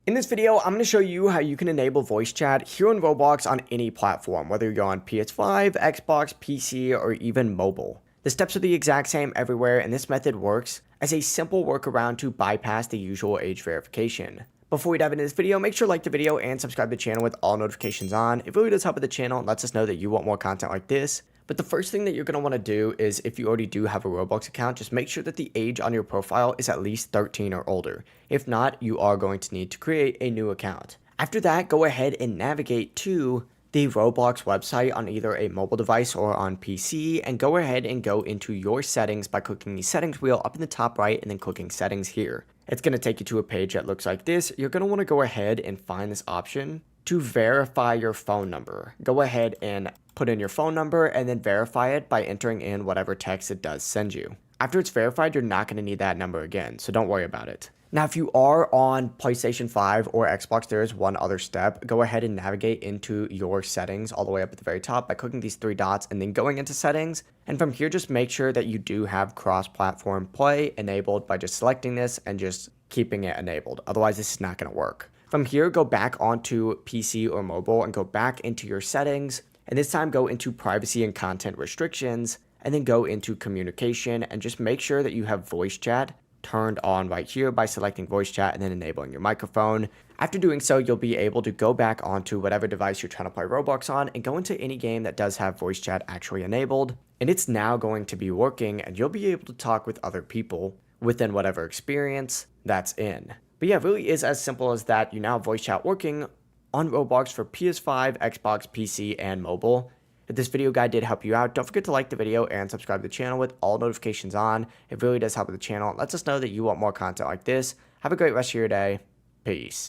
In this video, I'm going to show you how you can enable voice chat here on Roblox on any platform, whether you're on PS5, Xbox, PC, or even mobile. The steps are the exact same everywhere, and this method works as a simple workaround to bypass the usual age verification. Before we dive into this video, make sure to like the video and subscribe to the channel with all notifications on. It really does help with the channel and lets us know that you want more content like this. But the first thing that you're going to want to do is, if you already do have a Roblox account, just make sure that the age on your profile is at least 13 or older. If not, you are going to need to create a new account. After that, go ahead and navigate to the Roblox website on either a mobile device or on PC, and go ahead and go into your settings by clicking the settings wheel up in the top right and then clicking settings here. It's going to take you to a page that looks like this. You're going to want to go ahead and find this option to verify your phone number. Go ahead and put in your phone number and then verify it by entering in whatever text it does send you. After it's verified, you're not going to need that number again, so don't worry about it. Now, if you are on PlayStation 5 or Xbox, there is one other step. Go ahead and navigate into your settings all the way up at the very top by clicking these three dots and then going into settings. And from here, just make sure that you do have cross-platform play enabled by just selecting this and just keeping it enabled. Otherwise, this is not going to work. From here, go back onto PC or mobile and go back into your settings. And this time, go into privacy and content restrictions, and then go into communication and just make sure that you have voice chat turned on right here by selecting voice chat and then enabling your microphone. After doing so, you'll be able to go back onto whatever device you're trying to play Roblox on and go into any game that does have voice chat actually enabled. And it's now going to be working, and you'll be able to talk with other people within whatever experience that's in. But yeah, it really is as simple as that. You now have voice chat working on Roblox for PS5, Xbox, PC, and mobile. If this video guide did help you out, don't forget to like the video and subscribe to the channel with all notifications on. It really does help with the channel. It lets us know that you want more content like this. Have a great rest of your day. Peace.